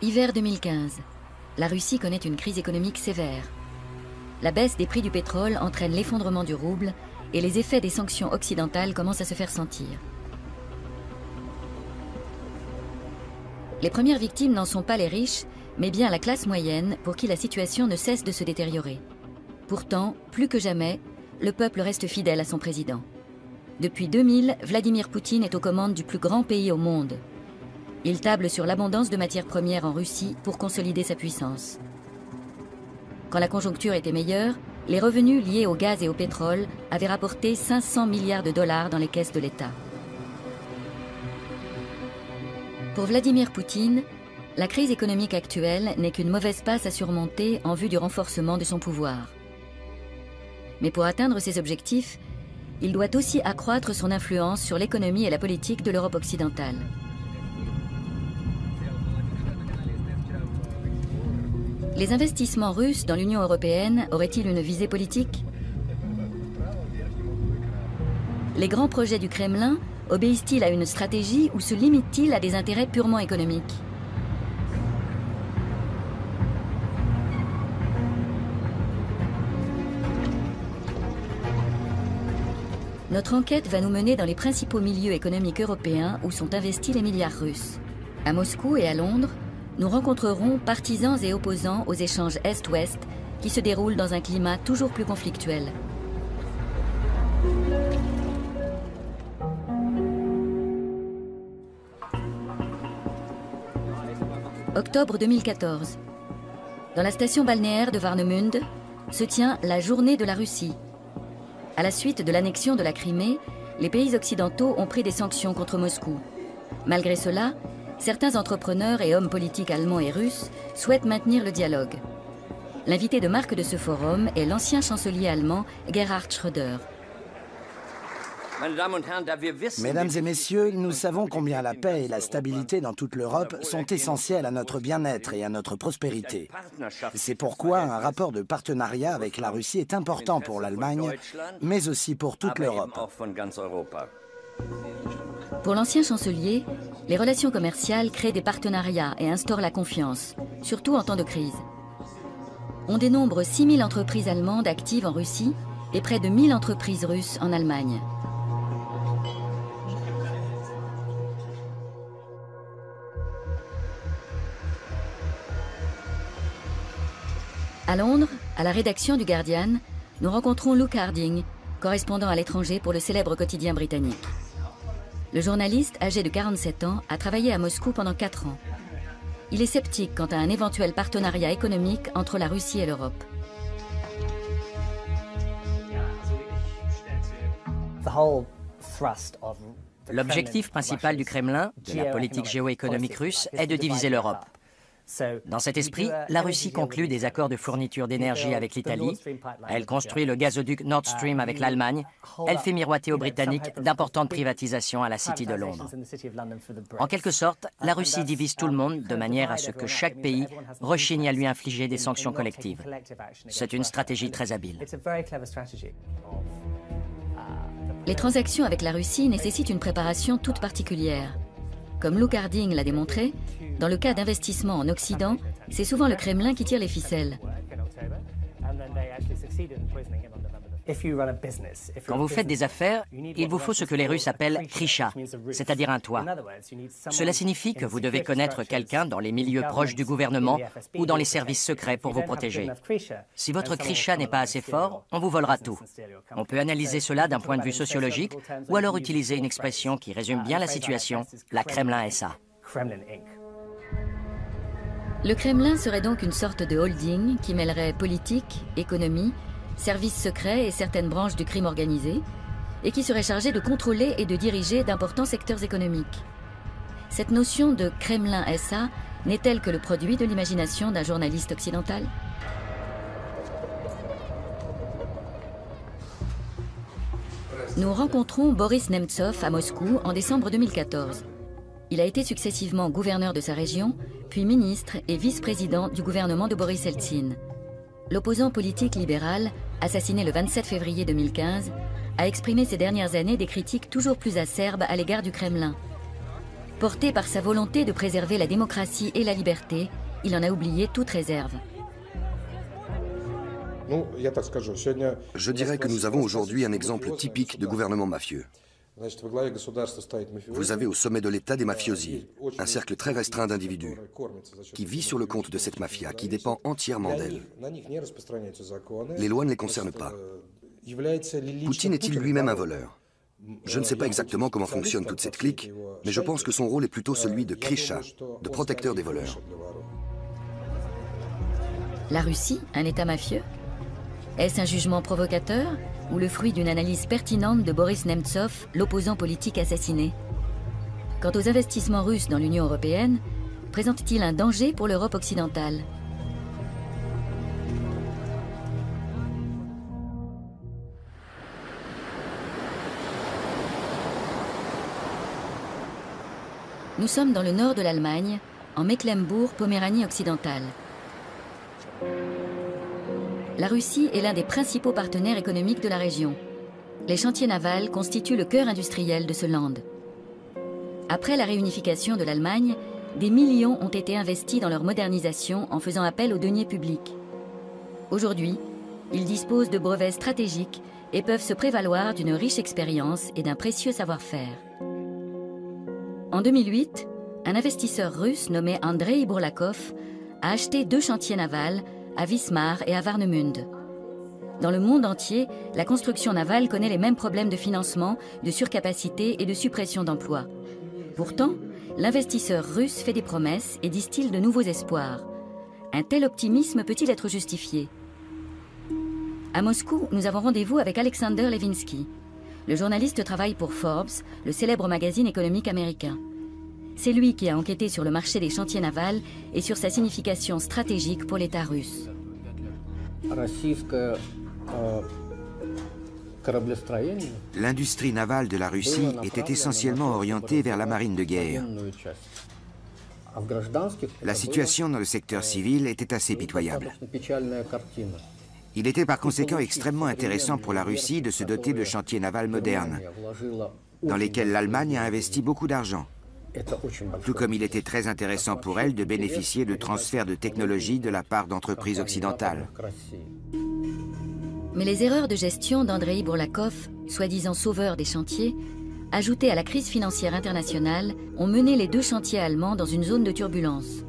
Hiver 2015. La Russie connaît une crise économique sévère. La baisse des prix du pétrole entraîne l'effondrement du rouble et les effets des sanctions occidentales commencent à se faire sentir. Les premières victimes n'en sont pas les riches, mais bien la classe moyenne pour qui la situation ne cesse de se détériorer. Pourtant, plus que jamais, le peuple reste fidèle à son président. Depuis 2000, Vladimir Poutine est aux commandes du plus grand pays au monde. Il table sur l'abondance de matières premières en Russie pour consolider sa puissance. Quand la conjoncture était meilleure, les revenus liés au gaz et au pétrole avaient rapporté 500 milliards de dollars dans les caisses de l'État. Pour Vladimir Poutine, la crise économique actuelle n'est qu'une mauvaise passe à surmonter en vue du renforcement de son pouvoir. Mais pour atteindre ses objectifs, il doit aussi accroître son influence sur l'économie et la politique de l'Europe occidentale. Les investissements russes dans l'Union européenne auraient-ils une visée politique? Les grands projets du Kremlin obéissent-ils à une stratégie ou se limitent-ils à des intérêts purement économiques? Notre enquête va nous mener dans les principaux milieux économiques européens où sont investis les milliards russes. À Moscou et à Londres, nous rencontrerons partisans et opposants aux échanges Est-Ouest qui se déroulent dans un climat toujours plus conflictuel. Octobre 2014. Dans la station balnéaire de Warnemünde se tient la Journée de la Russie. À la suite de l'annexion de la Crimée, les pays occidentaux ont pris des sanctions contre Moscou. Malgré cela, certains entrepreneurs et hommes politiques allemands et russes souhaitent maintenir le dialogue. L'invité de marque de ce forum est l'ancien chancelier allemand Gerhard Schröder. Mesdames et messieurs, nous savons combien la paix et la stabilité dans toute l'Europe sont essentielles à notre bien-être et à notre prospérité. C'est pourquoi un rapport de partenariat avec la Russie est important pour l'Allemagne, mais aussi pour toute l'Europe. Pour l'ancien chancelier, les relations commerciales créent des partenariats et instaurent la confiance, surtout en temps de crise. On dénombre 6000 entreprises allemandes actives en Russie et près de 1000 entreprises russes en Allemagne. À Londres, à la rédaction du Guardian, nous rencontrons Luke Harding, correspondant à l'étranger pour le célèbre quotidien britannique. Le journaliste, âgé de 47 ans, a travaillé à Moscou pendant 4 ans. Il est sceptique quant à un éventuel partenariat économique entre la Russie et l'Europe. L'objectif principal du Kremlin, de la politique géoéconomique russe, est de diviser l'Europe. Dans cet esprit, la Russie conclut des accords de fourniture d'énergie avec l'Italie, elle construit le gazoduc Nord Stream avec l'Allemagne, elle fait miroiter aux Britanniques d'importantes privatisations à la City de Londres. En quelque sorte, la Russie divise tout le monde de manière à ce que chaque pays rechigne à lui infliger des sanctions collectives. C'est une stratégie très habile. Les transactions avec la Russie nécessitent une préparation toute particulière. Comme Luke Harding l'a démontré, dans le cas d'investissements en Occident, c'est souvent le Kremlin qui tire les ficelles. Quand vous faites des affaires, il vous faut ce que les Russes appellent krisha, c'est-à-dire un toit. Cela signifie que vous devez connaître quelqu'un dans les milieux proches du gouvernement ou dans les services secrets pour vous protéger. Si votre krisha n'est pas assez fort, on vous volera tout. On peut analyser cela d'un point de vue sociologique ou alors utiliser une expression qui résume bien la situation, la Kremlin SA. Le Kremlin serait donc une sorte de holding qui mêlerait politique, économie, services secrets et certaines branches du crime organisé, et qui serait chargé de contrôler et de diriger d'importants secteurs économiques. Cette notion de Kremlin SA n'est-elle que le produit de l'imagination d'un journaliste occidental? Nous rencontrons Boris Nemtsov à Moscou en décembre 2014. Il a été successivement gouverneur de sa région, puis ministre et vice-président du gouvernement de Boris Eltsine. L'opposant politique libéral, assassiné le 27 février 2015, a exprimé ces dernières années des critiques toujours plus acerbes à l'égard du Kremlin. Porté par sa volonté de préserver la démocratie et la liberté, il en a oublié toute réserve. Je dirais que nous avons aujourd'hui un exemple typique de gouvernement mafieux. Vous avez au sommet de l'État des mafiosi, un cercle très restreint d'individus, qui vit sur le compte de cette mafia, qui dépend entièrement d'elle. Les lois ne les concernent pas. Poutine est-il lui-même un voleur? Je ne sais pas exactement comment fonctionne toute cette clique, mais je pense que son rôle est plutôt celui de Krisha, de protecteur des voleurs. La Russie, un État mafieux? Est-ce un jugement provocateur ou le fruit d'une analyse pertinente de Boris Nemtsov, l'opposant politique assassiné? Quant aux investissements russes dans l'Union européenne, présentent-ils un danger pour l'Europe occidentale? Nous sommes dans le nord de l'Allemagne, en Mecklembourg-Poméranie occidentale. La Russie est l'un des principaux partenaires économiques de la région. Les chantiers navals constituent le cœur industriel de ce land. Après la réunification de l'Allemagne, des millions ont été investis dans leur modernisation en faisant appel aux deniers publics. Aujourd'hui, ils disposent de brevets stratégiques et peuvent se prévaloir d'une riche expérience et d'un précieux savoir-faire. En 2008, un investisseur russe nommé Andrei Bourlakov a acheté 2 chantiers navals à Wismar et à Warnemünde. Dans le monde entier, la construction navale connaît les mêmes problèmes de financement, de surcapacité et de suppression d'emplois. Pourtant, l'investisseur russe fait des promesses et distille de nouveaux espoirs. Un tel optimisme peut-il être justifié? À Moscou, nous avons rendez-vous avec Alexander Levinsky. Le journaliste travaille pour Forbes, le célèbre magazine économique américain. C'est lui qui a enquêté sur le marché des chantiers navals et sur sa signification stratégique pour l'État russe. L'industrie navale de la Russie était essentiellement orientée vers la marine de guerre. La situation dans le secteur civil était assez pitoyable. Il était par conséquent extrêmement intéressant pour la Russie de se doter de chantiers navals modernes, dans lesquels l'Allemagne a investi beaucoup d'argent. Tout comme il était très intéressant pour elle de bénéficier de transferts de technologie de la part d'entreprises occidentales. Mais les erreurs de gestion d'Andrei Bourlakov, soi-disant sauveur des chantiers, ajoutées à la crise financière internationale, ont mené les 2 chantiers allemands dans une zone de turbulence.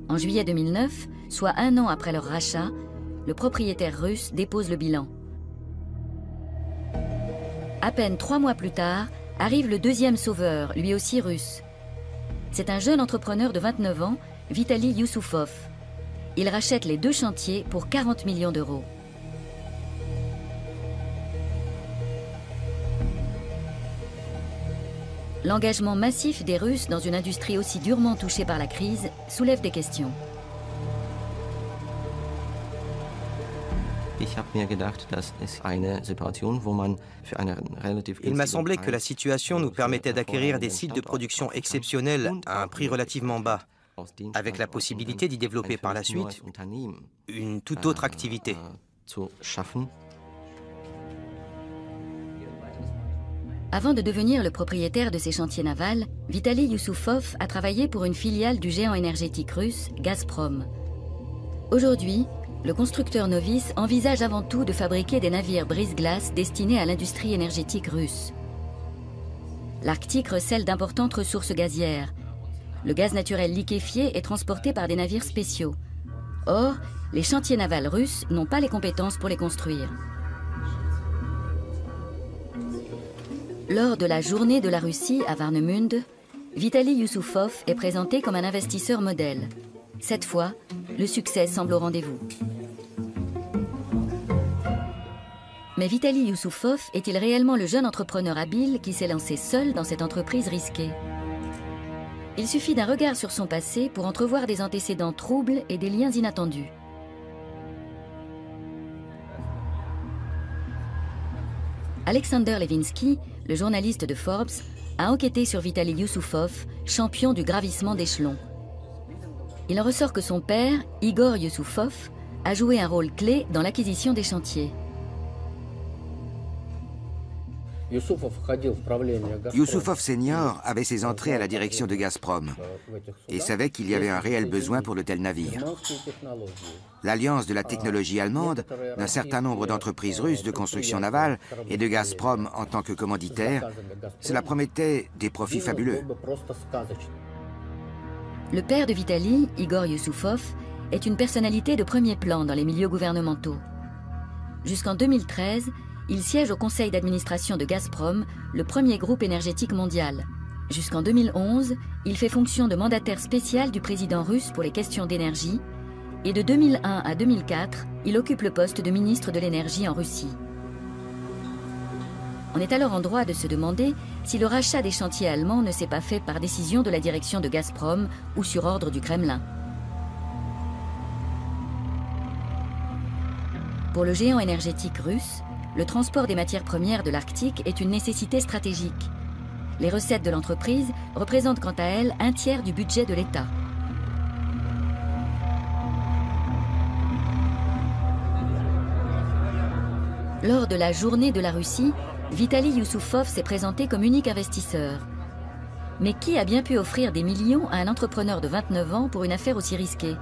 En juillet 2009, soit 1 an après leur rachat, le propriétaire russe dépose le bilan. À peine 3 mois plus tard, arrive le 2e sauveur, lui aussi russe. C'est un jeune entrepreneur de 29 ans, Vitali Youssoufov. Il rachète les 2 chantiers pour 40 millions d'euros. L'engagement massif des Russes dans une industrie aussi durement touchée par la crise soulève des questions. Il m'a semblé que la situation nous permettait d'acquérir des sites de production exceptionnels à un prix relativement bas, avec la possibilité d'y développer par la suite une toute autre activité. Avant de devenir le propriétaire de ces chantiers navals, Vitali Youssoufov a travaillé pour une filiale du géant énergétique russe, Gazprom. Aujourd'hui, le constructeur novice envisage avant tout de fabriquer des navires brise-glace destinés à l'industrie énergétique russe. L'Arctique recèle d'importantes ressources gazières. Le gaz naturel liquéfié est transporté par des navires spéciaux. Or, les chantiers navals russes n'ont pas les compétences pour les construire. Lors de la journée de la Russie à Warnemünde, Vitali Youssoufov est présenté comme un investisseur modèle. Cette fois, le succès semble au rendez-vous. Mais Vitali Youssoufov est-il réellement le jeune entrepreneur habile qui s'est lancé seul dans cette entreprise risquée? Il suffit d'un regard sur son passé pour entrevoir des antécédents troubles et des liens inattendus. Alexander Levinsky, le journaliste de Forbes, a enquêté sur Vitali Youssoufov, champion du gravissement d'échelons. Il en ressort que son père, Igor Youssoufov, a joué un rôle clé dans l'acquisition des chantiers. Youssoufov senior avait ses entrées à la direction de Gazprom et savait qu'il y avait un réel besoin pour de tels navires. L'alliance de la technologie allemande, d'un certain nombre d'entreprises russes de construction navale et de Gazprom en tant que commanditaire, cela promettait des profits fabuleux. Le père de Vitali, Igor Youssoufov, est une personnalité de premier plan dans les milieux gouvernementaux. Jusqu'en 2013, il siège au conseil d'administration de Gazprom, le premier groupe énergétique mondial. Jusqu'en 2011, il fait fonction de mandataire spécial du président russe pour les questions d'énergie, et de 2001 à 2004, il occupe le poste de ministre de l'énergie en Russie. On est alors en droit de se demander si le rachat des chantiers allemands ne s'est pas fait par décision de la direction de Gazprom ou sur ordre du Kremlin. Pour le géant énergétique russe, le transport des matières premières de l'Arctique est une nécessité stratégique. Les recettes de l'entreprise représentent quant à elles un tiers du budget de l'État. Lors de la Journée de la Russie, Vitali Youssoufov s'est présenté comme unique investisseur. Mais qui a bien pu offrir des millions à un entrepreneur de 29 ans pour une affaire aussi risquée?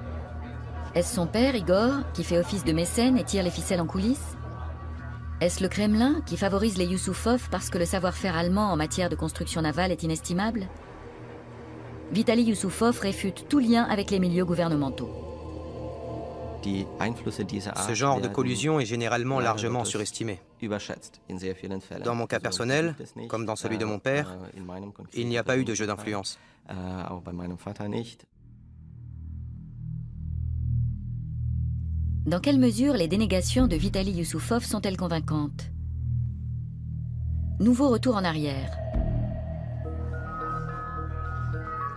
Est-ce son père, Igor, qui fait office de mécène et tire les ficelles en coulisses? Est-ce le Kremlin qui favorise les Youssoufov parce que le savoir-faire allemand en matière de construction navale est inestimable? Vitali Youssoufov réfute tout lien avec les milieux gouvernementaux. Ce genre de collusion est généralement largement surestimé. Dans mon cas personnel, comme dans celui de mon père, il n'y a pas eu de jeu d'influence. Dans quelle mesure les dénégations de Vitali Youssoufov sont-elles convaincantes? Nouveau retour en arrière.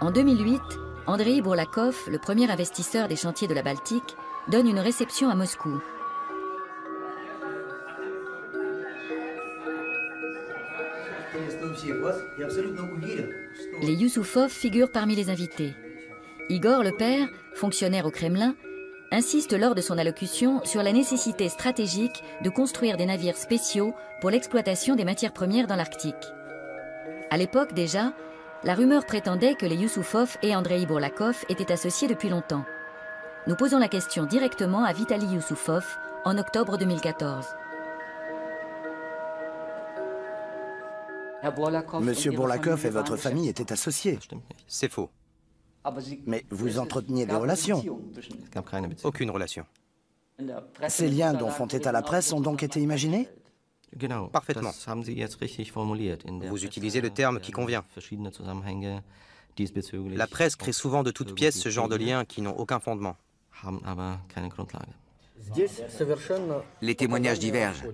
En 2008, Andrei Bourlakov, le premier investisseur des chantiers de la Baltique, donne une réception à Moscou. Les Youssoufov figurent parmi les invités. Igor, le père, fonctionnaire au Kremlin, insiste lors de son allocution sur la nécessité stratégique de construire des navires spéciaux pour l'exploitation des matières premières dans l'Arctique. À l'époque déjà, la rumeur prétendait que les Youssoufov et Andrei Bourlakov étaient associés depuis longtemps. Nous posons la question directement à Vitali Youssoufov en octobre 2014. Monsieur Bourlakov et votre famille étaient associés. C'est faux. Mais vous entreteniez des relations. Aucune relation. Ces liens dont font état la presse ont donc été imaginés? Parfaitement. Vous utilisez le terme qui convient. La presse crée souvent de toutes pièces ce genre de liens qui n'ont aucun fondement. Les témoignages divergent.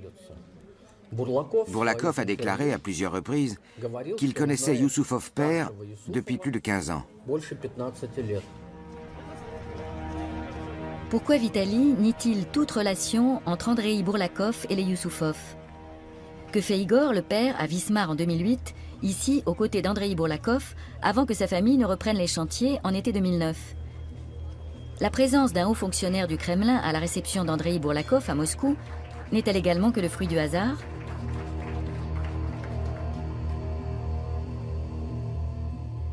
Bourlakov a déclaré à plusieurs reprises qu'il connaissait Youssoufov père depuis plus de 15 ans. Pourquoi Vitali nie-t-il toute relation entre Andrei Bourlakov et les Youssoufov? Que fait Igor, le père, à Wismar en 2008, ici aux côtés d'Andrei Bourlakov, avant que sa famille ne reprenne les chantiers en été 2009? La présence d'un haut fonctionnaire du Kremlin à la réception d'Andrei Bourlakov à Moscou n'est-elle également que le fruit du hasard?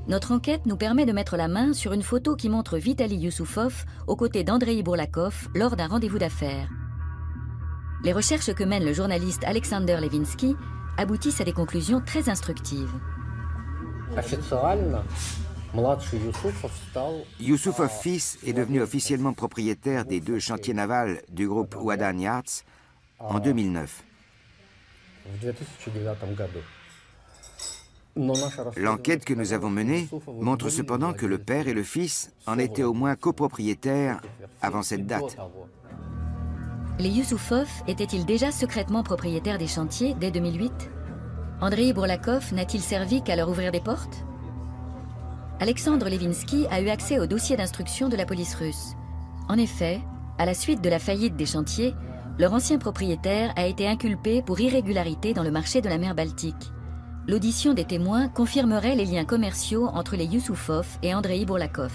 Notre enquête nous permet de mettre la main sur une photo qui montre Vitali Youssoufov aux côtés d'Andrei Bourlakov lors d'un rendez-vous d'affaires. Les recherches que mène le journaliste Alexander Levinsky aboutissent à des conclusions très instructives. Youssoufov fils est devenu officiellement propriétaire des 2 chantiers navals du groupe Wadan Yarts en 2009. L'enquête que nous avons menée montre cependant que le père et le fils en étaient au moins copropriétaires avant cette date. Les Youssoufov étaient-ils déjà secrètement propriétaires des chantiers dès 2008? Andrei Bourlakov n'a-t-il servi qu'à leur ouvrir des portes? Alexandre Levinsky a eu accès au dossier d'instruction de la police russe. En effet, à la suite de la faillite des chantiers, leur ancien propriétaire a été inculpé pour irrégularité dans le marché de la mer Baltique. L'audition des témoins confirmerait les liens commerciaux entre les Youssoufov et Andrei Bourlakov.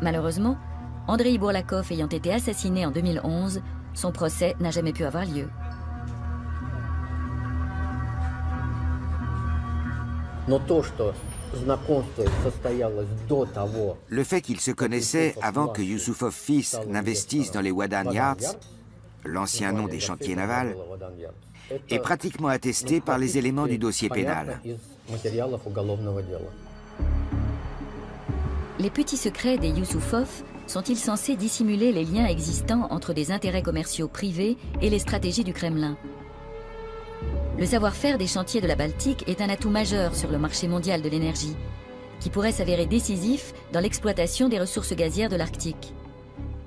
Malheureusement, Andrei Bourlakov ayant été assassiné en 2011, son procès n'a jamais pu avoir lieu. Le fait qu'ils se connaissaient avant que Yusupov fils n'investisse dans les Wadan Yards, l'ancien nom des chantiers navals, est pratiquement attesté par les éléments du dossier pénal. Les petits secrets des Yusupov sont-ils censés dissimuler les liens existants entre des intérêts commerciaux privés et les stratégies du Kremlin? Le savoir-faire des chantiers de la Baltique est un atout majeur sur le marché mondial de l'énergie, qui pourrait s'avérer décisif dans l'exploitation des ressources gazières de l'Arctique.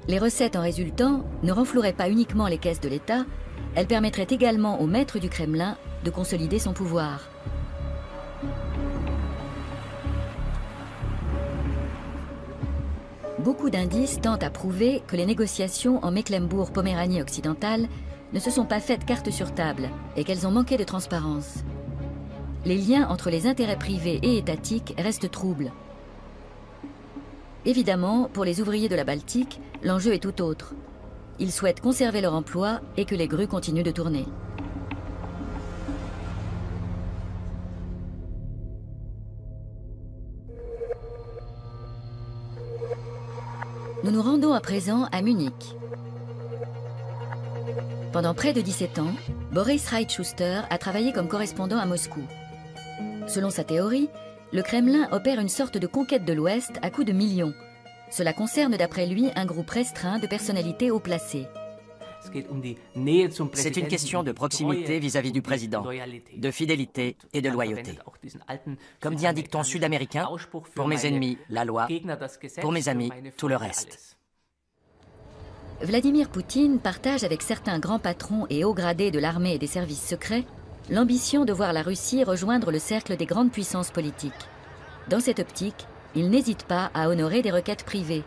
Les recettes en résultant ne renfloueraient pas uniquement les caisses de l'État, elles permettraient également au maître du Kremlin de consolider son pouvoir. Beaucoup d'indices tentent à prouver que les négociations en Mecklembourg-Poméranie occidentale ne se sont pas faites carte sur table et qu'elles ont manqué de transparence. Les liens entre les intérêts privés et étatiques restent troubles. Évidemment, pour les ouvriers de la Baltique, l'enjeu est tout autre. Ils souhaitent conserver leur emploi et que les grues continuent de tourner. Nous nous rendons à présent à Munich. Pendant près de 17 ans, Boris Reitschuster a travaillé comme correspondant à Moscou. Selon sa théorie, le Kremlin opère une sorte de conquête de l'Ouest à coups de millions. Cela concerne d'après lui un groupe restreint de personnalités haut placées. C'est une question de proximité vis-à-vis du président, de fidélité et de loyauté. Comme dit un dicton sud-américain, pour mes ennemis, la loi, pour mes amis, tout le reste. Vladimir Poutine partage avec certains grands patrons et hauts gradés de l'armée et des services secrets l'ambition de voir la Russie rejoindre le cercle des grandes puissances politiques. Dans cette optique, il n'hésite pas à honorer des requêtes privées.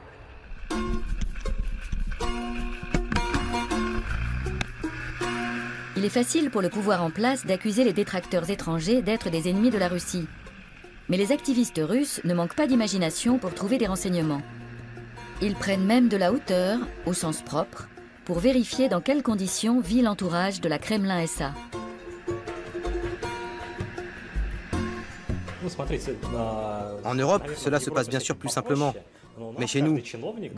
Il est facile pour le pouvoir en place d'accuser les détracteurs étrangers d'être des ennemis de la Russie. Mais les activistes russes ne manquent pas d'imagination pour trouver des renseignements. Ils prennent même de la hauteur, au sens propre, pour vérifier dans quelles conditions vit l'entourage de la Kremlin SA. En Europe, cela se passe bien sûr plus simplement. Mais chez nous,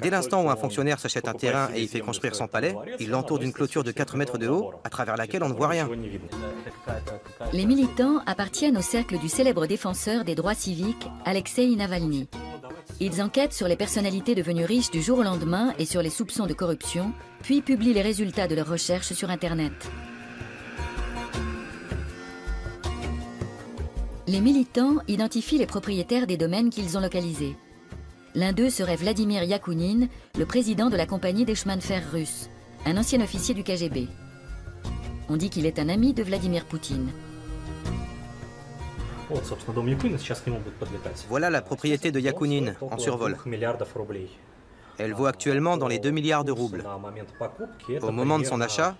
dès l'instant où un fonctionnaire s'achète un terrain et y fait construire son palais, il l'entoure d'une clôture de 4 mètres de haut, à travers laquelle on ne voit rien. Les militants appartiennent au cercle du célèbre défenseur des droits civiques, Alexei Navalny. Ils enquêtent sur les personnalités devenues riches du jour au lendemain et sur les soupçons de corruption, puis publient les résultats de leurs recherches sur Internet. Les militants identifient les propriétaires des domaines qu'ils ont localisés. L'un d'eux serait Vladimir Yakounine, le président de la compagnie des chemins de fer russes, un ancien officier du KGB. On dit qu'il est un ami de Vladimir Poutine. Voilà la propriété de Yakounine, en survol. Elle vaut actuellement dans les 2 milliards de roubles. Au moment de son achat,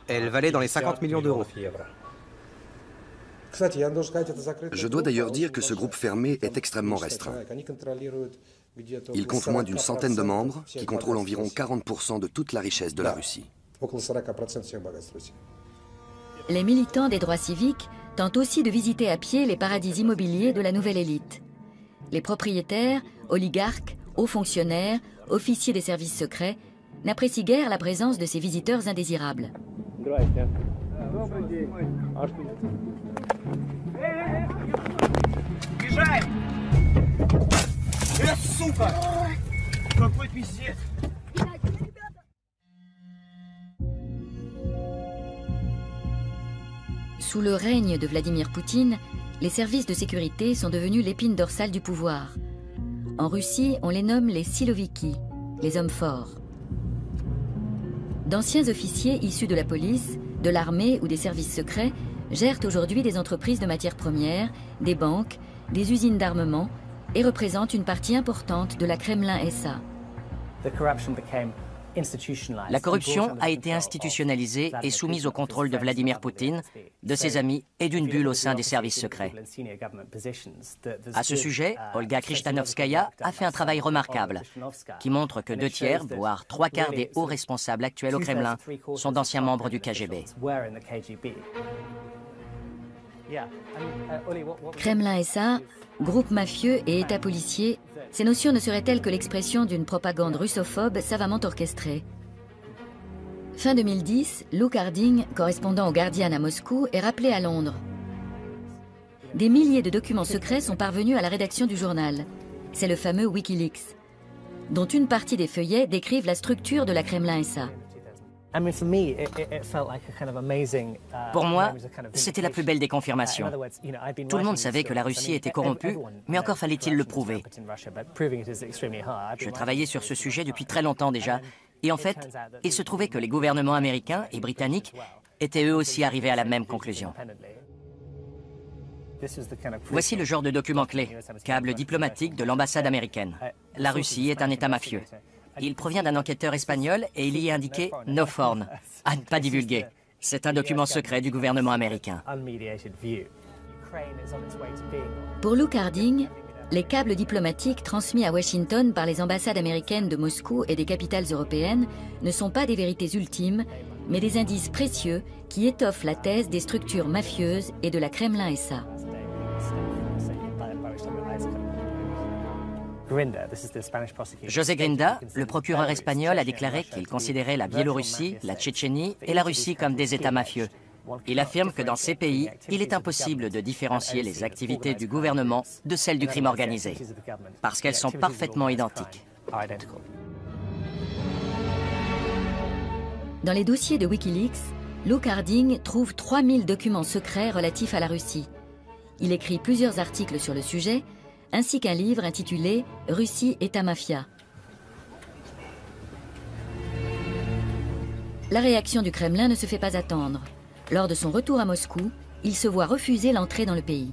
elle valait dans les 50 millions d'euros. Je dois d'ailleurs dire que ce groupe fermé est extrêmement restreint. Il compte moins d'une centaine de membres qui contrôlent environ 40% de toute la richesse de la Russie. Les militants des droits civiques tentent aussi de visiter à pied les paradis immobiliers de la nouvelle élite. Les propriétaires, oligarques, hauts fonctionnaires, officiers des services secrets n'apprécient guère la présence de ces visiteurs indésirables. Sous le règne de Vladimir Poutine, les services de sécurité sont devenus l'épine dorsale du pouvoir. En Russie, on les nomme les Siloviki, les hommes forts. D'anciens officiers issus de la police, de l'armée ou des services secrets gèrent aujourd'hui des entreprises de matières premières, des banques, des usines d'armement et représentent une partie importante de la Kremlin SA. La corruption a été institutionnalisée et soumise au contrôle de Vladimir Poutine, de ses amis et d'une bulle au sein des services secrets. À ce sujet, Olga Krishtanovskaya a fait un travail remarquable qui montre que 2 tiers, voire 3 quarts des hauts responsables actuels au Kremlin sont d'anciens membres du KGB. Kremlin-SA, groupe mafieux et État policier, ces notions ne seraient-elles que l'expression d'une propagande russophobe savamment orchestrée. Fin 2010, Luke Harding, correspondant au Guardian à Moscou, est rappelé à Londres. Des milliers de documents secrets sont parvenus à la rédaction du journal. C'est le fameux Wikileaks, dont une partie des feuillets décrivent la structure de la Kremlin-SA. Pour moi, c'était la plus belle des confirmations. Tout le monde savait que la Russie était corrompue, mais encore fallait-il le prouver. Je travaillais sur ce sujet depuis très longtemps déjà, et en fait, il se trouvait que les gouvernements américains et britanniques étaient eux aussi arrivés à la même conclusion. Voici le genre de document clé, câble diplomatique de l'ambassade américaine. La Russie est un État mafieux. Il provient d'un enquêteur espagnol et il y est indiqué « No foreign », à ne pas divulguer. C'est un document secret du gouvernement américain. Pour Luke Harding, les câbles diplomatiques transmis à Washington par les ambassades américaines de Moscou et des capitales européennes ne sont pas des vérités ultimes, mais des indices précieux qui étoffent la thèse des structures mafieuses et de la Kremlin-SA. José Grinda, le procureur espagnol, a déclaré qu'il considérait la Biélorussie, la Tchétchénie et la Russie comme des États mafieux. Il affirme que dans ces pays, il est impossible de différencier les activités du gouvernement de celles du crime organisé, parce qu'elles sont parfaitement identiques. Dans les dossiers de Wikileaks, Luke Harding trouve 3000 documents secrets relatifs à la Russie. Il écrit plusieurs articles sur le sujet, ainsi qu'un livre intitulé « Russie, État mafia ». La réaction du Kremlin ne se fait pas attendre. Lors de son retour à Moscou, il se voit refuser l'entrée dans le pays.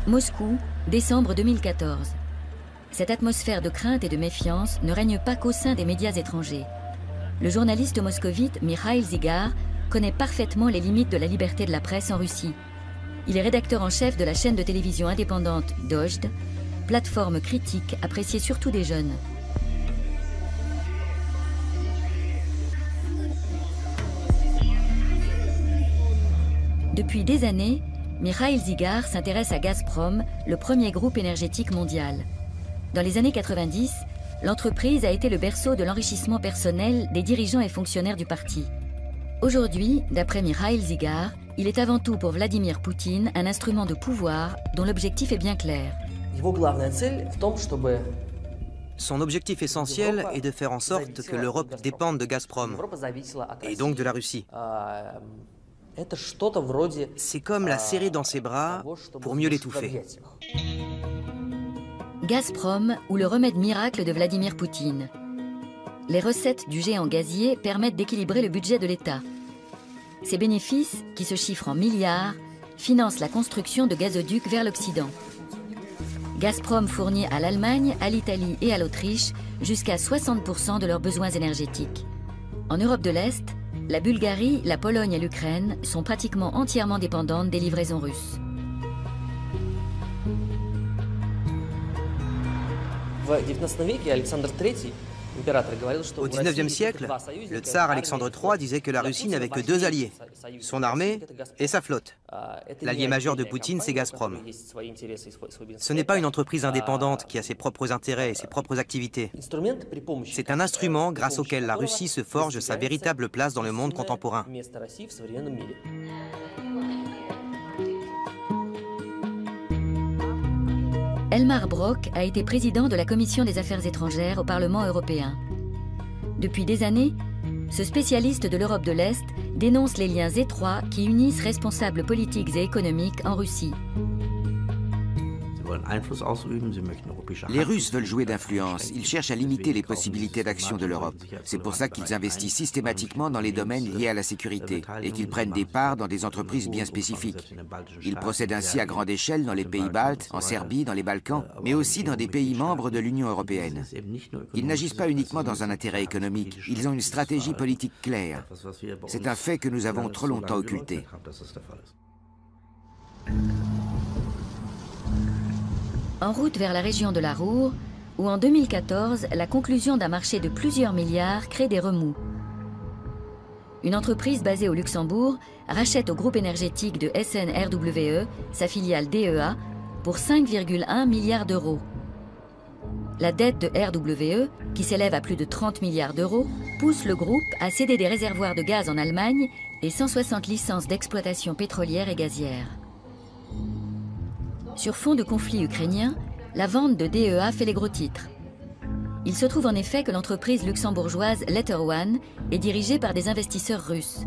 Moscou, décembre 2014. Cette atmosphère de crainte et de méfiance ne règne pas qu'au sein des médias étrangers. Le journaliste moscovite Mikhail Zygar connaît parfaitement les limites de la liberté de la presse en Russie. Il est rédacteur en chef de la chaîne de télévision indépendante Dojd, plateforme critique appréciée surtout des jeunes. Depuis des années, Mikhail Zygar s'intéresse à Gazprom, le premier groupe énergétique mondial. Dans les années 90, l'entreprise a été le berceau de l'enrichissement personnel des dirigeants et fonctionnaires du parti. Aujourd'hui, d'après Mikhail Zygar, il est avant tout pour Vladimir Poutine un instrument de pouvoir dont l'objectif est bien clair. Son objectif essentiel est de faire en sorte que l'Europe dépende de Gazprom, et donc de la Russie. C'est comme la serrer dans ses bras pour mieux l'étouffer. Gazprom ou le remède miracle de Vladimir Poutine. Les recettes du géant gazier permettent d'équilibrer le budget de l'État. Ces bénéfices, qui se chiffrent en milliards, financent la construction de gazoducs vers l'Occident. Gazprom fournit à l'Allemagne, à l'Italie et à l'Autriche jusqu'à 60% de leurs besoins énergétiques. En Europe de l'Est, la Bulgarie, la Pologne et l'Ukraine sont pratiquement entièrement dépendantes des livraisons russes. Au XIXe siècle, le tsar Alexandre III disait que la Russie n'avait que deux alliés, son armée et sa flotte. L'allié majeur de Poutine, c'est Gazprom. Ce n'est pas une entreprise indépendante qui a ses propres intérêts et ses propres activités. C'est un instrument grâce auquel la Russie se forge sa véritable place dans le monde contemporain. Elmar Brok a été président de la Commission des Affaires étrangères au Parlement européen. Depuis des années, ce spécialiste de l'Europe de l'Est dénonce les liens étroits qui unissent responsables politiques et économiques en Russie. Les Russes veulent jouer d'influence. Ils cherchent à limiter les possibilités d'action de l'Europe. C'est pour ça qu'ils investissent systématiquement dans les domaines liés à la sécurité et qu'ils prennent des parts dans des entreprises bien spécifiques. Ils procèdent ainsi à grande échelle dans les pays baltes, en Serbie, dans les Balkans, mais aussi dans des pays membres de l'Union européenne. Ils n'agissent pas uniquement dans un intérêt économique. Ils ont une stratégie politique claire. C'est un fait que nous avons trop longtemps occulté. En route vers la région de la Ruhr, où en 2014, la conclusion d'un marché de plusieurs milliards crée des remous. Une entreprise basée au Luxembourg rachète au groupe énergétique de SNRWE, sa filiale DEA, pour 5,1 milliards d'euros. La dette de RWE, qui s'élève à plus de 30 milliards d'euros, pousse le groupe à céder des réservoirs de gaz en Allemagne et 160 licences d'exploitation pétrolière et gazière. Sur fond de conflit ukrainien, la vente de DEA fait les gros titres. Il se trouve en effet que l'entreprise luxembourgeoise Letter One est dirigée par des investisseurs russes.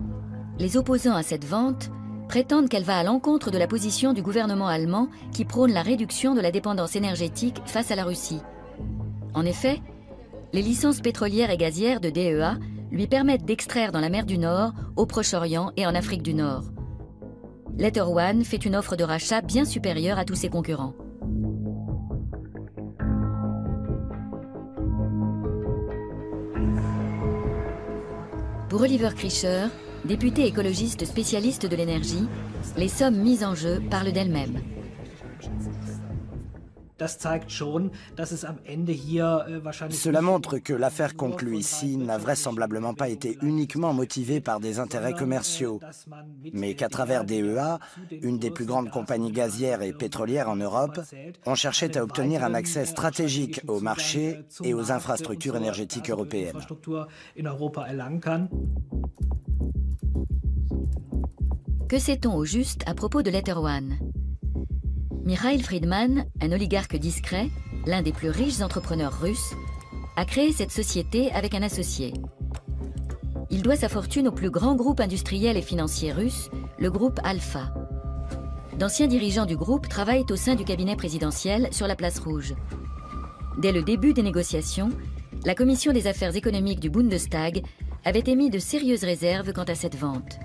Les opposants à cette vente prétendent qu'elle va à l'encontre de la position du gouvernement allemand qui prône la réduction de la dépendance énergétique face à la Russie. En effet, les licences pétrolières et gazières de DEA lui permettent d'extraire dans la mer du Nord, au Proche-Orient et en Afrique du Nord. Letter One fait une offre de rachat bien supérieure à tous ses concurrents. Pour Oliver Krischer, député écologiste spécialiste de l'énergie, les sommes mises en jeu parlent d'elles-mêmes. Cela montre que l'affaire conclue ici n'a vraisemblablement pas été uniquement motivée par des intérêts commerciaux, mais qu'à travers DEA, une des plus grandes compagnies gazières et pétrolières en Europe, on cherchait à obtenir un accès stratégique au marché et aux infrastructures énergétiques européennes. Que sait-on au juste à propos de Letter One ? Mikhail Fridman, un oligarque discret, l'un des plus riches entrepreneurs russes, a créé cette société avec un associé. Il doit sa fortune au plus grand groupe industriel et financier russe, le groupe Alpha. D'anciens dirigeants du groupe travaillent au sein du cabinet présidentiel sur la Place Rouge. Dès le début des négociations, la commission des affaires économiques du Bundestag avait émis de sérieuses réserves quant à cette vente.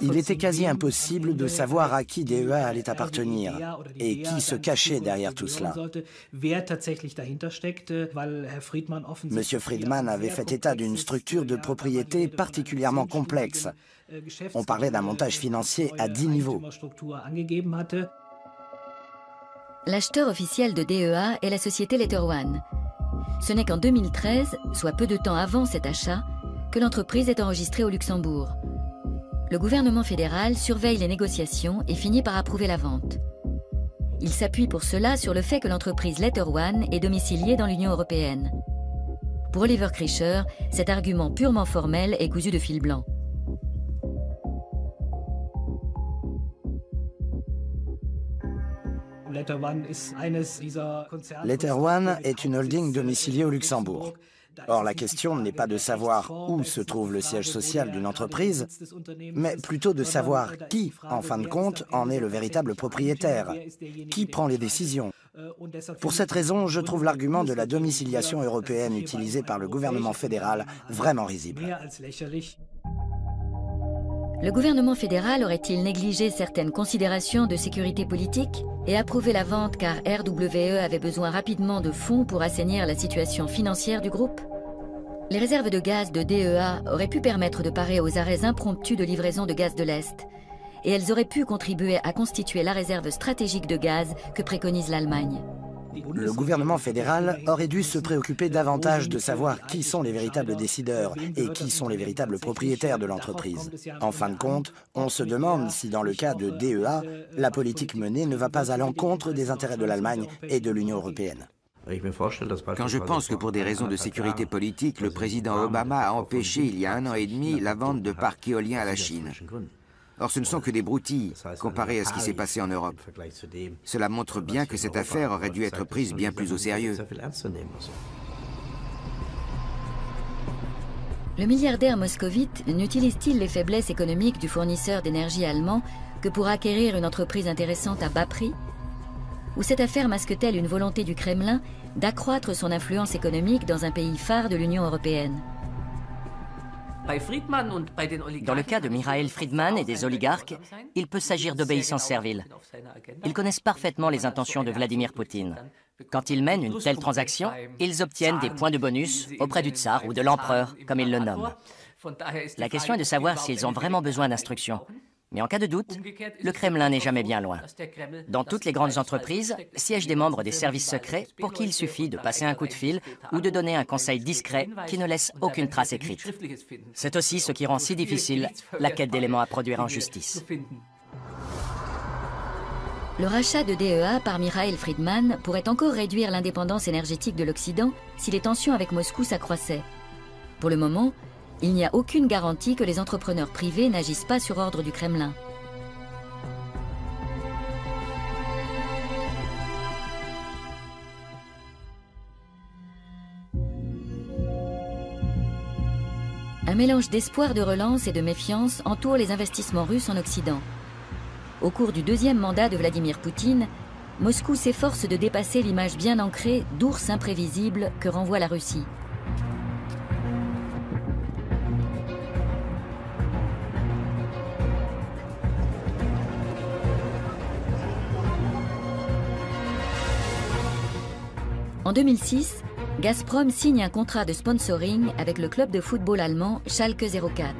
Il était quasi impossible de savoir à qui DEA allait appartenir et qui se cachait derrière tout cela. M. Fridman avait fait état d'une structure de propriété particulièrement complexe. On parlait d'un montage financier à 10 niveaux. L'acheteur officiel de DEA est la société Letter One. Ce n'est qu'en 2013, soit peu de temps avant cet achat, que l'entreprise est enregistrée au Luxembourg. Le gouvernement fédéral surveille les négociations et finit par approuver la vente. Il s'appuie pour cela sur le fait que l'entreprise Letter One est domiciliée dans l'Union européenne. Pour Oliver Krischer, cet argument purement formel est cousu de fil blanc. Letter One est une holding domiciliée au Luxembourg. Or, la question n'est pas de savoir où se trouve le siège social d'une entreprise, mais plutôt de savoir qui, en fin de compte, en est le véritable propriétaire, qui prend les décisions. Pour cette raison, je trouve l'argument de la domiciliation européenne utilisé par le gouvernement fédéral vraiment risible. Le gouvernement fédéral aurait-il négligé certaines considérations de sécurité politique et approuvé la vente car RWE avait besoin rapidement de fonds pour assainir la situation financière du groupe? Les réserves de gaz de DEA auraient pu permettre de parer aux arrêts impromptus de livraison de gaz de l'Est, et elles auraient pu contribuer à constituer la réserve stratégique de gaz que préconise l'Allemagne. Le gouvernement fédéral aurait dû se préoccuper davantage de savoir qui sont les véritables décideurs et qui sont les véritables propriétaires de l'entreprise. En fin de compte, on se demande si dans le cas de DEA, la politique menée ne va pas à l'encontre des intérêts de l'Allemagne et de l'Union européenne. Quand je pense que pour des raisons de sécurité politique, le président Obama a empêché il y a 1 an et demi la vente de parcs éoliens à la Chine. Or, ce ne sont que des broutilles, comparé à ce qui s'est passé en Europe. Cela montre bien que cette affaire aurait dû être prise bien plus au sérieux. Le milliardaire moscovite n'utilise-t-il les faiblesses économiques du fournisseur d'énergie allemand que pour acquérir une entreprise intéressante à bas prix? Ou cette affaire masque-t-elle une volonté du Kremlin d'accroître son influence économique dans un pays phare de l'Union européenne? Dans le cas de Mikhail Fridman et des oligarques, il peut s'agir d'obéissance servile. Ils connaissent parfaitement les intentions de Vladimir Poutine. Quand ils mènent une telle transaction, ils obtiennent des points de bonus auprès du tsar ou de l'empereur, comme ils le nomment. La question est de savoir s'ils ont vraiment besoin d'instructions. Mais en cas de doute, le Kremlin n'est jamais bien loin. Dans toutes les grandes entreprises, siègent des membres des services secrets pour qui il suffit de passer un coup de fil ou de donner un conseil discret qui ne laisse aucune trace écrite. C'est aussi ce qui rend si difficile la quête d'éléments à produire en justice. Le rachat de DEA par Mikhail Friedman pourrait encore réduire l'indépendance énergétique de l'Occident si les tensions avec Moscou s'accroissaient. Pour le moment, il n'y a aucune garantie que les entrepreneurs privés n'agissent pas sur ordre du Kremlin. Un mélange d'espoir de relance et de méfiance entoure les investissements russes en Occident. Au cours du deuxième mandat de Vladimir Poutine, Moscou s'efforce de dépasser l'image bien ancrée d'ours imprévisible que renvoie la Russie. En 2006, Gazprom signe un contrat de sponsoring avec le club de football allemand Schalke 04.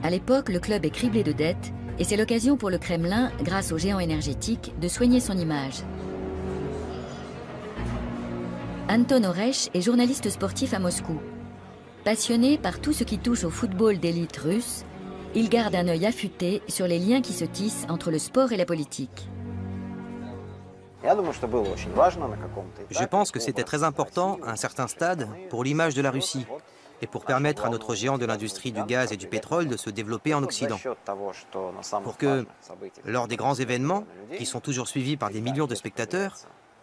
À l'époque, le club est criblé de dettes et c'est l'occasion pour le Kremlin, grâce au géant énergétique, de soigner son image. Anton Oresh est journaliste sportif à Moscou. Passionné par tout ce qui touche au football d'élite russe, il garde un œil affûté sur les liens qui se tissent entre le sport et la politique. Je pense que c'était très important à un certain stade pour l'image de la Russie et pour permettre à notre géant de l'industrie du gaz et du pétrole de se développer en Occident. Pour que, lors des grands événements, qui sont toujours suivis par des millions de spectateurs,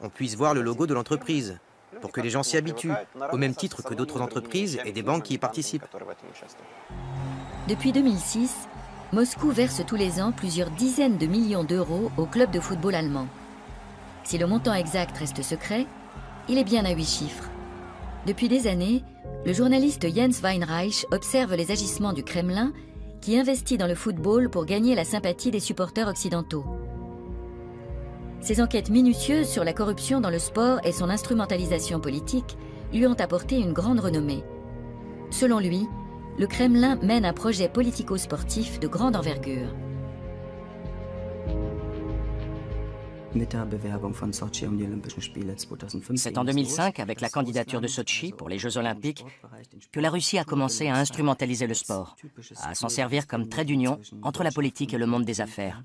on puisse voir le logo de l'entreprise, pour que les gens s'y habituent, au même titre que d'autres entreprises et des banques qui y participent. Depuis 2006, Moscou verse tous les ans plusieurs dizaines de millions d'euros au club de football allemand. Si le montant exact reste secret, il est bien à 8 chiffres. Depuis des années, le journaliste Jens Weinreich observe les agissements du Kremlin qui investit dans le football pour gagner la sympathie des supporters occidentaux. Ses enquêtes minutieuses sur la corruption dans le sport et son instrumentalisation politique lui ont apporté une grande renommée. Selon lui, le Kremlin mène un projet politico-sportif de grande envergure. C'est en 2005, avec la candidature de Sotchi pour les Jeux Olympiques, que la Russie a commencé à instrumentaliser le sport, à s'en servir comme trait d'union entre la politique et le monde des affaires,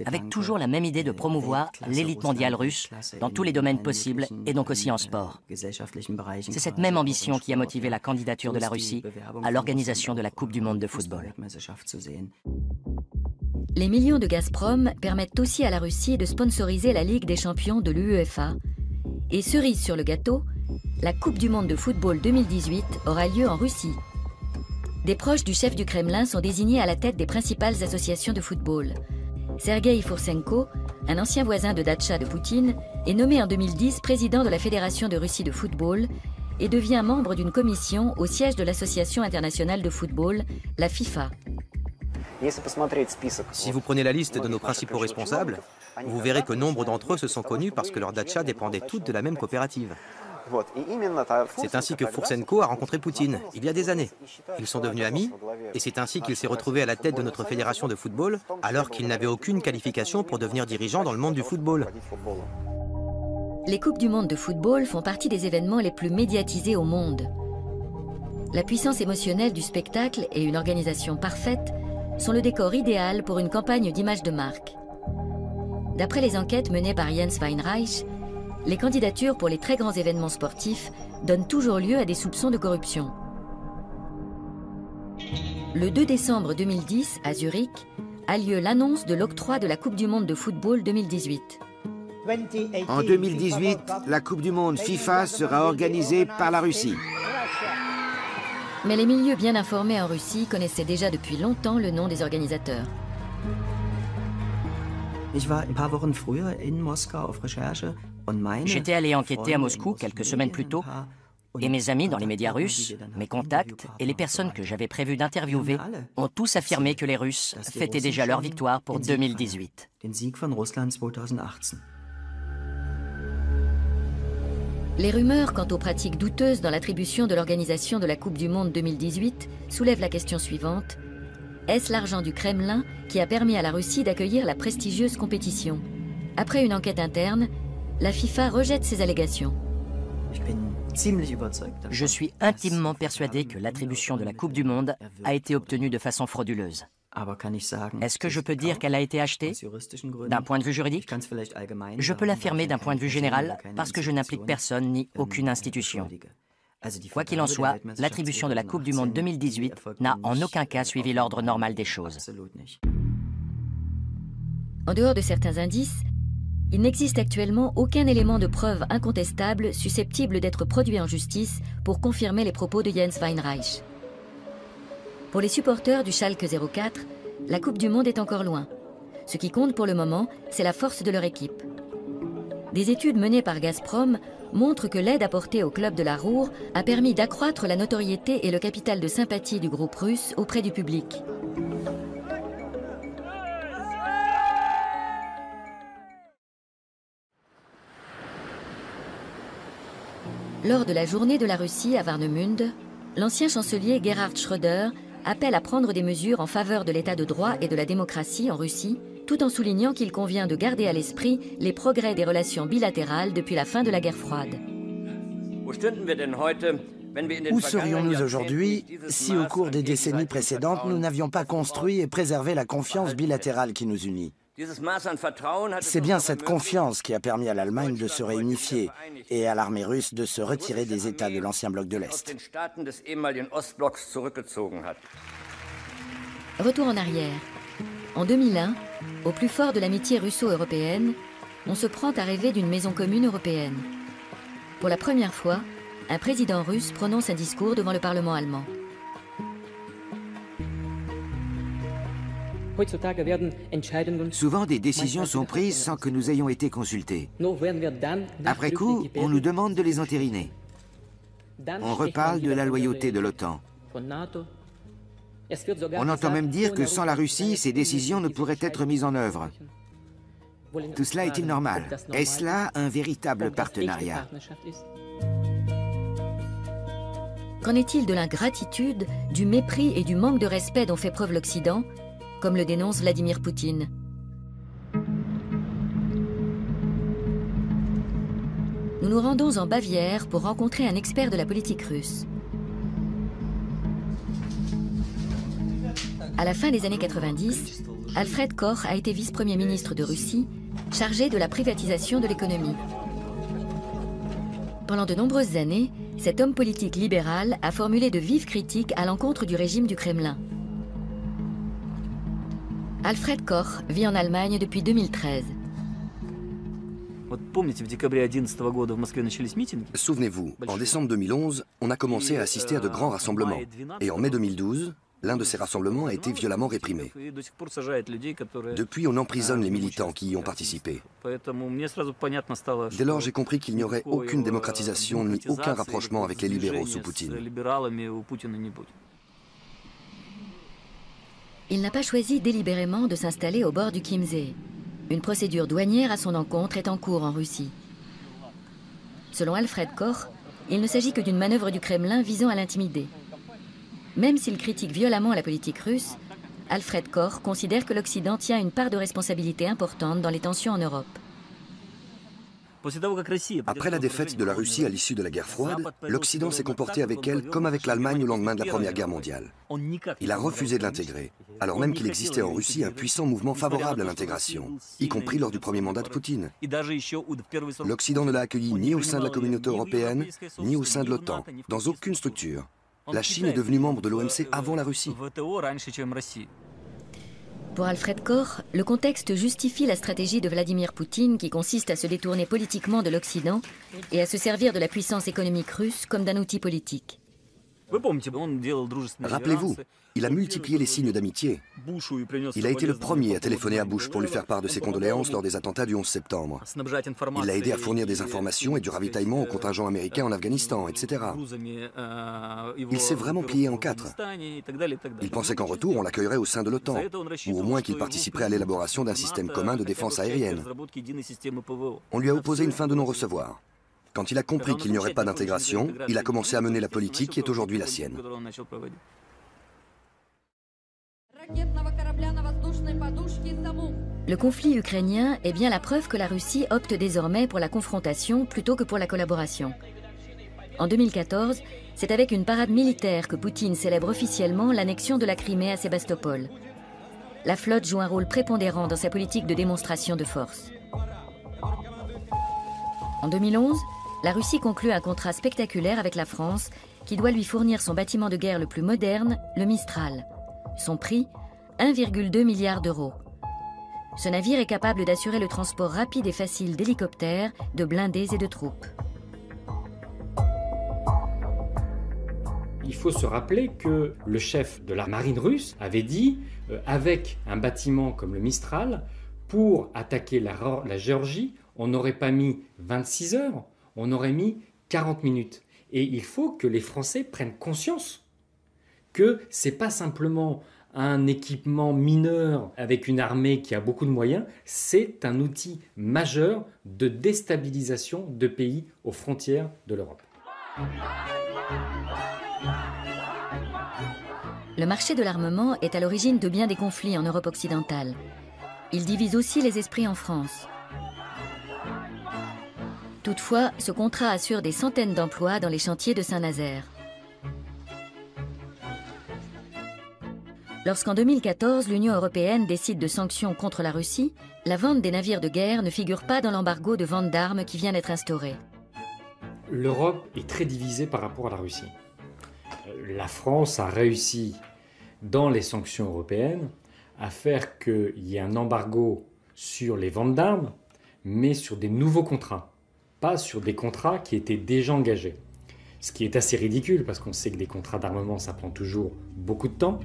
avec toujours la même idée de promouvoir l'élite mondiale russe dans tous les domaines possibles et donc aussi en sport. C'est cette même ambition qui a motivé la candidature de la Russie à l'organisation de la Coupe du monde de football. Les millions de Gazprom permettent aussi à la Russie de sponsoriser la Ligue des champions de l'UEFA. Et cerise sur le gâteau, la Coupe du monde de football 2018 aura lieu en Russie. Des proches du chef du Kremlin sont désignés à la tête des principales associations de football. Sergei Foursenko, un ancien voisin de datcha de Poutine, est nommé en 2010 président de la Fédération de Russie de football et devient membre d'une commission au siège de l'Association internationale de football, la FIFA. Si vous prenez la liste de nos principaux responsables, vous verrez que nombre d'entre eux se sont connus parce que leurs datchas dépendaient toutes de la même coopérative. C'est ainsi que Foursenko a rencontré Poutine, il y a des années. Ils sont devenus amis, et c'est ainsi qu'il s'est retrouvé à la tête de notre fédération de football, alors qu'il n'avait aucune qualification pour devenir dirigeant dans le monde du football. Les Coupes du monde de football font partie des événements les plus médiatisés au monde. La puissance émotionnelle du spectacle et une organisation parfaite sont le décor idéal pour une campagne d'image de marque. D'après les enquêtes menées par Jens Weinreich, les candidatures pour les très grands événements sportifs donnent toujours lieu à des soupçons de corruption. Le 2 décembre 2010, à Zurich, a lieu l'annonce de l'octroi de la Coupe du monde de football 2018. En 2018, la Coupe du monde FIFA sera organisée par la Russie. Mais les milieux bien informés en Russie connaissaient déjà depuis longtemps le nom des organisateurs. J'étais allé enquêter à Moscou quelques semaines plus tôt, et mes amis dans les médias russes, mes contacts et les personnes que j'avais prévu d'interviewer ont tous affirmé que les Russes fêtaient déjà leur victoire pour 2018. Les rumeurs quant aux pratiques douteuses dans l'attribution de l'organisation de la Coupe du monde 2018 soulèvent la question suivante. Est-ce l'argent du Kremlin qui a permis à la Russie d'accueillir la prestigieuse compétition? Après une enquête interne, la FIFA rejette ces allégations. Je suis intimement persuadé que l'attribution de la Coupe du Monde a été obtenue de façon frauduleuse. Est-ce que je peux dire qu'elle a été achetée? D'un point de vue juridique, je peux l'affirmer d'un point de vue général parce que je n'implique personne ni aucune institution. Quoi qu'il en soit, l'attribution de la Coupe du Monde 2018 n'a en aucun cas suivi l'ordre normal des choses. En dehors de certains indices, il n'existe actuellement aucun élément de preuve incontestable susceptible d'être produit en justice pour confirmer les propos de Jens Weinreich. Pour les supporters du Schalke 04, la Coupe du Monde est encore loin. Ce qui compte pour le moment, c'est la force de leur équipe. Des études menées par Gazprom montrent que l'aide apportée au club de la Ruhr a permis d'accroître la notoriété et le capital de sympathie du groupe russe auprès du public. Lors de la journée de la Russie à Warnemünde, l'ancien chancelier Gerhard Schröder appelle à prendre des mesures en faveur de l'état de droit et de la démocratie en Russie, tout en soulignant qu'il convient de garder à l'esprit les progrès des relations bilatérales depuis la fin de la guerre froide. Où serions-nous aujourd'hui si au cours des décennies précédentes, nous n'avions pas construit et préservé la confiance bilatérale qui nous unit? C'est bien cette confiance qui a permis à l'Allemagne de se réunifier et à l'armée russe de se retirer des États de l'ancien bloc de l'Est. Retour en arrière. En 2001, au plus fort de l'amitié russo-européenne, on se prend à rêver d'une maison commune européenne. Pour la première fois, un président russe prononce un discours devant le Parlement allemand. Souvent, des décisions sont prises sans que nous ayons été consultés. Après coup, on nous demande de les entériner. On reparle de la loyauté de l'OTAN. On entend même dire que sans la Russie, ces décisions ne pourraient être mises en œuvre. Tout cela est-il normal? Est-ce là un véritable partenariat? Qu'en est-il de l'ingratitude, du mépris et du manque de respect dont fait preuve l'Occident, comme le dénonce Vladimir Poutine? Nous nous rendons en Bavière pour rencontrer un expert de la politique russe. À la fin des années 90, Alfred Koch a été vice-premier ministre de Russie, chargé de la privatisation de l'économie. Pendant de nombreuses années, cet homme politique libéral a formulé de vives critiques à l'encontre du régime du Kremlin. Alfred Koch vit en Allemagne depuis 2013. Souvenez-vous, en décembre 2011, on a commencé à assister à de grands rassemblements. Et en mai 2012, l'un de ces rassemblements a été violemment réprimé. Depuis, on emprisonne les militants qui y ont participé. Dès lors, j'ai compris qu'il n'y aurait aucune démocratisation ni aucun rapprochement avec les libéraux sous Poutine. Il n'a pas choisi délibérément de s'installer au bord du Chiemsee. Une procédure douanière à son encontre est en cours en Russie. Selon Alfred Koch, il ne s'agit que d'une manœuvre du Kremlin visant à l'intimider. Même s'il critique violemment la politique russe, Alfred Koch considère que l'Occident tient une part de responsabilité importante dans les tensions en Europe. Après la défaite de la Russie à l'issue de la guerre froide, l'Occident s'est comporté avec elle comme avec l'Allemagne au lendemain de la Première Guerre mondiale. Il a refusé de l'intégrer, alors même qu'il existait en Russie un puissant mouvement favorable à l'intégration, y compris lors du premier mandat de Poutine. L'Occident ne l'a accueilli ni au sein de la communauté européenne, ni au sein de l'OTAN, dans aucune structure. La Chine est devenue membre de l'OMC avant la Russie. Pour Alfred Koch, le contexte justifie la stratégie de Vladimir Poutine qui consiste à se détourner politiquement de l'Occident et à se servir de la puissance économique russe comme d'un outil politique. Rappelez-vous, il a multiplié les signes d'amitié. Il a été le premier à téléphoner à Bush pour lui faire part de ses condoléances lors des attentats du 11 septembre. Il l'a aidé à fournir des informations et du ravitaillement au contingent américain en Afghanistan, etc. Il s'est vraiment plié en quatre. Il pensait qu'en retour, on l'accueillerait au sein de l'OTAN, ou au moins qu'il participerait à l'élaboration d'un système commun de défense aérienne. On lui a opposé une fin de non-recevoir. Quand il a compris qu'il n'y aurait pas d'intégration, il a commencé à mener la politique qui est aujourd'hui la sienne. Le conflit ukrainien est bien la preuve que la Russie opte désormais pour la confrontation plutôt que pour la collaboration. En 2014, c'est avec une parade militaire que Poutine célèbre officiellement l'annexion de la Crimée à Sébastopol. La flotte joue un rôle prépondérant dans sa politique de démonstration de force. En 2011, la Russie conclut un contrat spectaculaire avec la France qui doit lui fournir son bâtiment de guerre le plus moderne, le Mistral. Son prix, 1,2 milliard d'euros. Ce navire est capable d'assurer le transport rapide et facile d'hélicoptères, de blindés et de troupes. Il faut se rappeler que le chef de la marine russe avait dit, avec un bâtiment comme le Mistral, pour attaquer la Géorgie, on n'aurait pas mis 26 heures, on aurait mis 40 minutes. Et il faut que les Français prennent conscience que ce n'est pas simplement un équipement mineur avec une armée qui a beaucoup de moyens, c'est un outil majeur de déstabilisation de pays aux frontières de l'Europe. Le marché de l'armement est à l'origine de bien des conflits en Europe occidentale. Il divise aussi les esprits en France. Toutefois, ce contrat assure des centaines d'emplois dans les chantiers de Saint-Nazaire. Lorsqu'en 2014, l'Union européenne décide de sanctions contre la Russie, la vente des navires de guerre ne figure pas dans l'embargo de vente d'armes qui vient d'être instauré. L'Europe est très divisée par rapport à la Russie. La France a réussi, dans les sanctions européennes, à faire qu'il y ait un embargo sur les ventes d'armes, mais sur des nouveaux contrats, pas sur des contrats qui étaient déjà engagés. Ce qui est assez ridicule, parce qu'on sait que des contrats d'armement, ça prend toujours beaucoup de temps.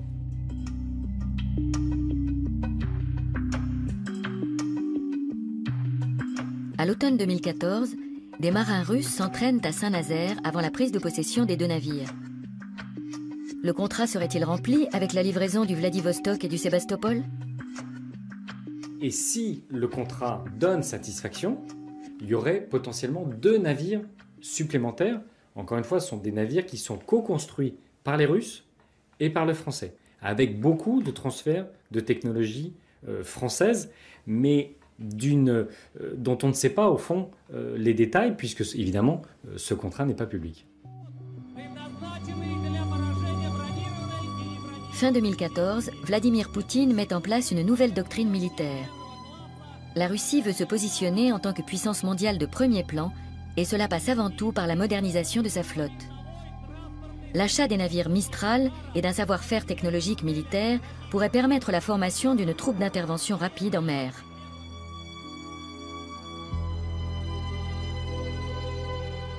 À l'automne 2014, des marins russes s'entraînent à Saint-Nazaire avant la prise de possession des deux navires. Le contrat serait-il rempli avec la livraison du Vladivostok et du Sébastopol? Et si le contrat donne satisfaction, il y aurait potentiellement 2 navires supplémentaires. Encore une fois, ce sont des navires qui sont co-construits par les Russes et par les Français, avec beaucoup de transferts de technologies françaises, mais dont on ne sait pas au fond les détails, puisque évidemment ce contrat n'est pas public. Fin 2014, Vladimir Poutine met en place une nouvelle doctrine militaire. La Russie veut se positionner en tant que puissance mondiale de premier plan, et cela passe avant tout par la modernisation de sa flotte. L'achat des navires Mistral et d'un savoir-faire technologique militaire pourrait permettre la formation d'une troupe d'intervention rapide en mer.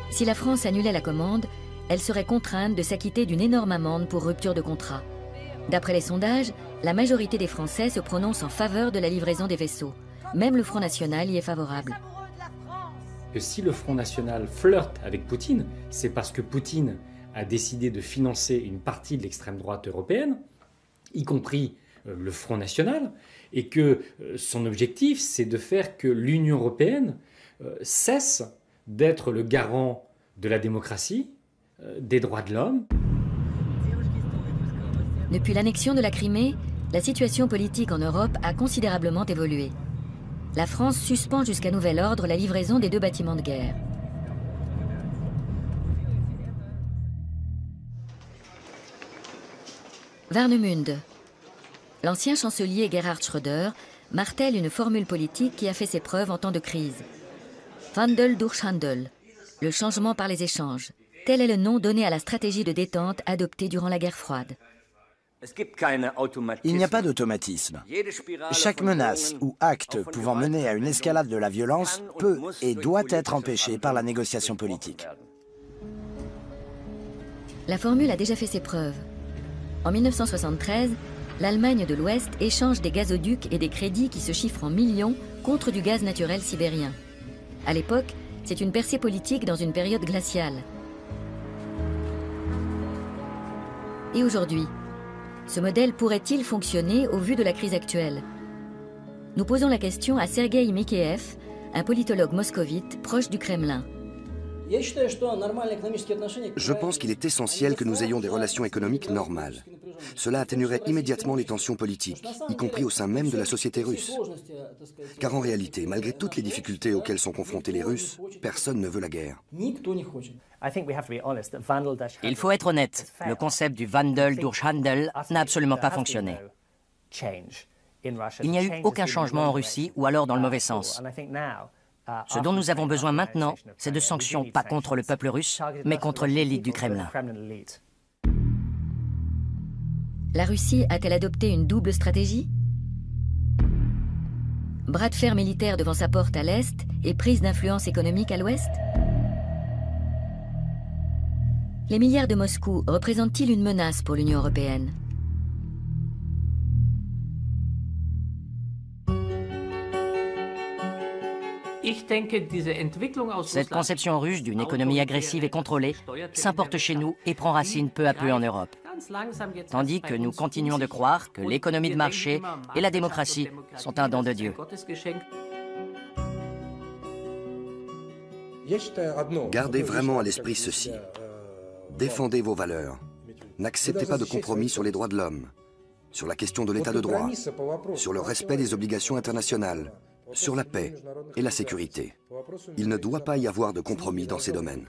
Si la France annulait la commande, elle serait contrainte de s'acquitter d'une énorme amende pour rupture de contrat. D'après les sondages, la majorité des Français se prononce en faveur de la livraison des vaisseaux. Même le Front National y est favorable. Que si le Front National flirte avec Poutine, c'est parce que Poutine a décidé de financer une partie de l'extrême droite européenne, y compris le Front National, et que son objectif, c'est de faire que l'Union européenne cesse d'être le garant de la démocratie, des droits de l'homme. Depuis l'annexion de la Crimée, la situation politique en Europe a considérablement évolué. La France suspend jusqu'à nouvel ordre la livraison des 2 bâtiments de guerre. Warnemünde. L'ancien chancelier Gerhard Schröder martèle une formule politique qui a fait ses preuves en temps de crise. Wandel durch Handel, le changement par les échanges. Tel est le nom donné à la stratégie de détente adoptée durant la guerre froide. Il n'y a pas d'automatisme. Chaque menace ou acte pouvant mener à une escalade de la violence peut et doit être empêché par la négociation politique. La formule a déjà fait ses preuves. En 1973, l'Allemagne de l'Ouest échange des gazoducs et des crédits qui se chiffrent en millions contre du gaz naturel sibérien. À l'époque, c'est une percée politique dans une période glaciale. Et aujourd'hui, ce modèle pourrait-il fonctionner au vu de la crise actuelle? Nous posons la question à Sergueï Mikheyev, un politologue moscovite proche du Kremlin. Je pense qu'il est essentiel que nous ayons des relations économiques normales. Cela atténuerait immédiatement les tensions politiques, y compris au sein même de la société russe. Car en réalité, malgré toutes les difficultés auxquelles sont confrontés les Russes, personne ne veut la guerre. Il faut être honnête, le concept du Wandel durch Handel n'a absolument pas fonctionné. Il n'y a eu aucun changement en Russie, ou alors dans le mauvais sens. Ce dont nous avons besoin maintenant, c'est de sanctions pas contre le peuple russe, mais contre l'élite du Kremlin. La Russie a-t-elle adopté une double stratégie? Bras de fer militaire devant sa porte à l'est et prise d'influence économique à l'ouest? Les milliards de Moscou représentent-ils une menace pour l'Union européenne? Cette conception russe d'une économie agressive et contrôlée s'importe chez nous et prend racine peu à peu en Europe. Tandis que nous continuons de croire que l'économie de marché et la démocratie sont un don de Dieu. Gardez vraiment à l'esprit ceci. Défendez vos valeurs. N'acceptez pas de compromis sur les droits de l'homme, sur la question de l'état de droit, sur le respect des obligations internationales, sur la paix et la sécurité. Il ne doit pas y avoir de compromis dans ces domaines.